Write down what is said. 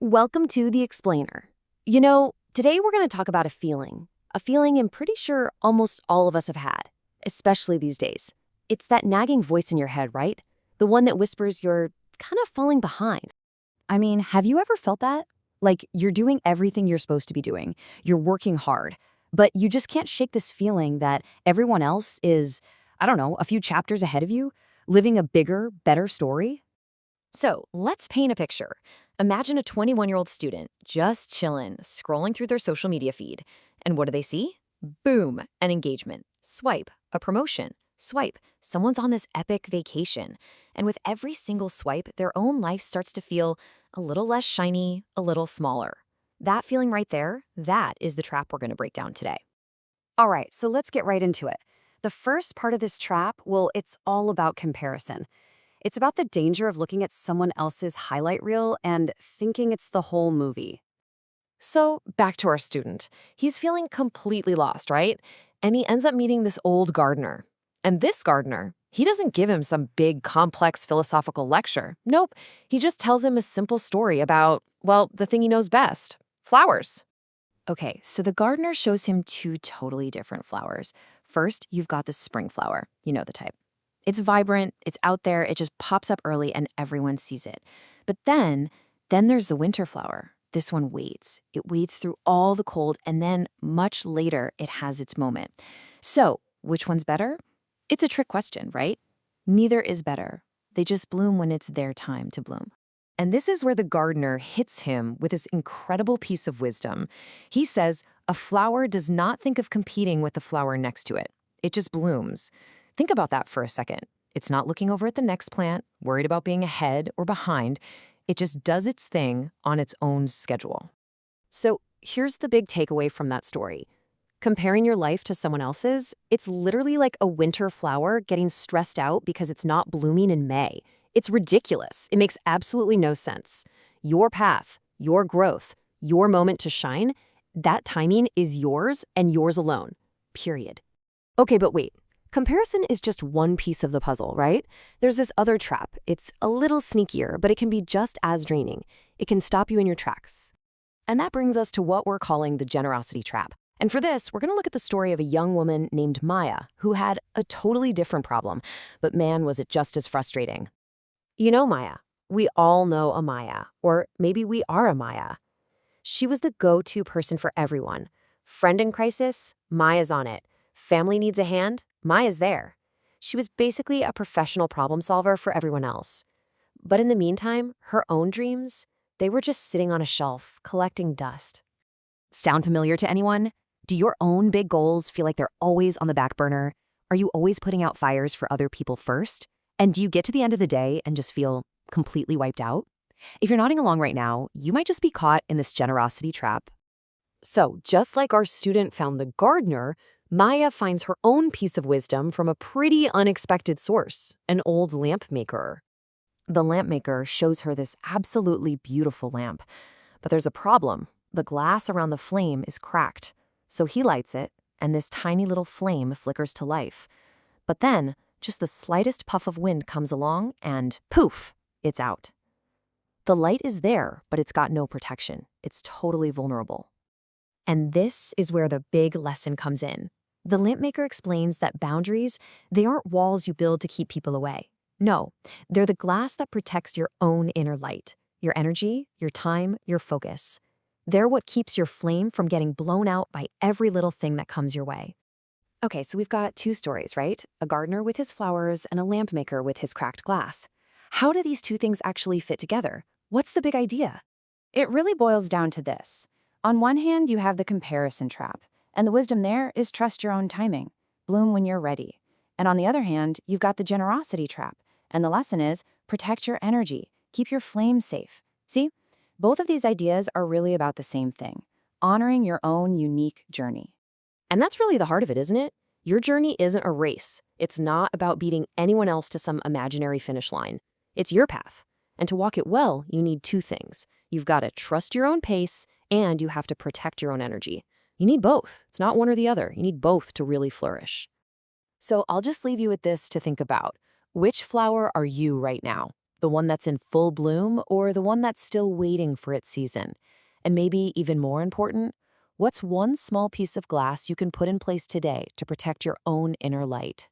Welcome to The Explainer. Today we're going to talk about a feeling I'm pretty sure almost all of us have had, especially these days. It's that nagging voice in your head, right? The one that whispers you're kind of falling behind. I mean, have you ever felt that? Like you're doing everything you're supposed to be doing, you're working hard, but you just can't shake this feeling that everyone else is, I don't know, a few chapters ahead of you, living a bigger, better story? So let's paint a picture. Imagine a 21-year-old student just chillin', scrolling through their social media feed. And what do they see? Boom, an engagement. Swipe, a promotion. Swipe, someone's on this epic vacation. And with every single swipe, their own life starts to feel a little less shiny, a little smaller. That feeling right there, that is the trap we're going to break down today. All right, so let's get right into it. The first part of this trap, well, it's all about comparison. It's about the danger of looking at someone else's highlight reel and thinking it's the whole movie. So, back to our student. He's feeling completely lost, right? And he ends up meeting this old gardener. And this gardener, he doesn't give him some big, complex philosophical lecture. Nope, he just tells him a simple story about, well, the thing he knows best, flowers. Okay, so the gardener shows him two totally different flowers. First, you've got the spring flower. You know the type. It's vibrant, it's out there, it just pops up early and everyone sees it. But then there's the winter flower. This one waits. It waits through all the cold and then much later it has its moment. So, which one's better? It's a trick question, right? Neither is better. They just bloom when it's their time to bloom. And this is where the gardener hits him with this incredible piece of wisdom. He says, a flower does not think of competing with the flower next to it. It just blooms. Think about that for a second. It's not looking over at the next plant, worried about being ahead or behind. It just does its thing on its own schedule. So here's the big takeaway from that story. Comparing your life to someone else's, it's literally like a winter flower getting stressed out because it's not blooming in May. It's ridiculous. It makes absolutely no sense. Your path, your growth, your moment to shine, that timing is yours and yours alone. Period. Okay, but wait. Comparison is just one piece of the puzzle, right? There's this other trap. It's a little sneakier, but it can be just as draining. It can stop you in your tracks. And that brings us to what we're calling the generosity trap. And for this, we're going to look at the story of a young woman named Maya, who had a totally different problem. But man, was it just as frustrating. You know Maya. We all know a Maya, or maybe we are a Maya. She was the go-to person for everyone. Friend in crisis, Maya's on it. Family needs a hand, Maya's there. She was basically a professional problem solver for everyone else. But in the meantime, her own dreams, they were just sitting on a shelf, collecting dust. Sound familiar to anyone? Do your own big goals feel like they're always on the back burner? Are you always putting out fires for other people first? And do you get to the end of the day and just feel completely wiped out? If you're nodding along right now, you might just be caught in this generosity trap. So, just like our student found the gardener, Maya finds her own piece of wisdom from a pretty unexpected source, an old lamp maker. The lamp maker shows her this absolutely beautiful lamp. But there's a problem. The glass around the flame is cracked. So he lights it, and this tiny little flame flickers to life. But then, just the slightest puff of wind comes along, and poof, it's out. The light is there, but it's got no protection. It's totally vulnerable. And this is where the big lesson comes in. The lamp maker explains that boundaries, they aren't walls you build to keep people away. No, they're the glass that protects your own inner light, your energy, your time, your focus. They're what keeps your flame from getting blown out by every little thing that comes your way. Okay, so we've got two stories, right? A gardener with his flowers and a lamp maker with his cracked glass. How do these two things actually fit together? What's the big idea? It really boils down to this. On one hand, you have the comparison trap, and the wisdom there is trust your own timing, bloom when you're ready. And on the other hand, you've got the generosity trap, and the lesson is protect your energy, keep your flame safe. See, both of these ideas are really about the same thing, honoring your own unique journey. And that's really the heart of it, isn't it? Your journey isn't a race. It's not about beating anyone else to some imaginary finish line. It's your path. And to walk it well, you need two things. You've got to trust your own pace, and you have to protect your own energy. You need both. It's not one or the other. You need both to really flourish. So I'll just leave you with this to think about. Which flower are you right now? The one that's in full bloom or the one that's still waiting for its season? And maybe even more important, what's one small piece of glass you can put in place today to protect your own inner light?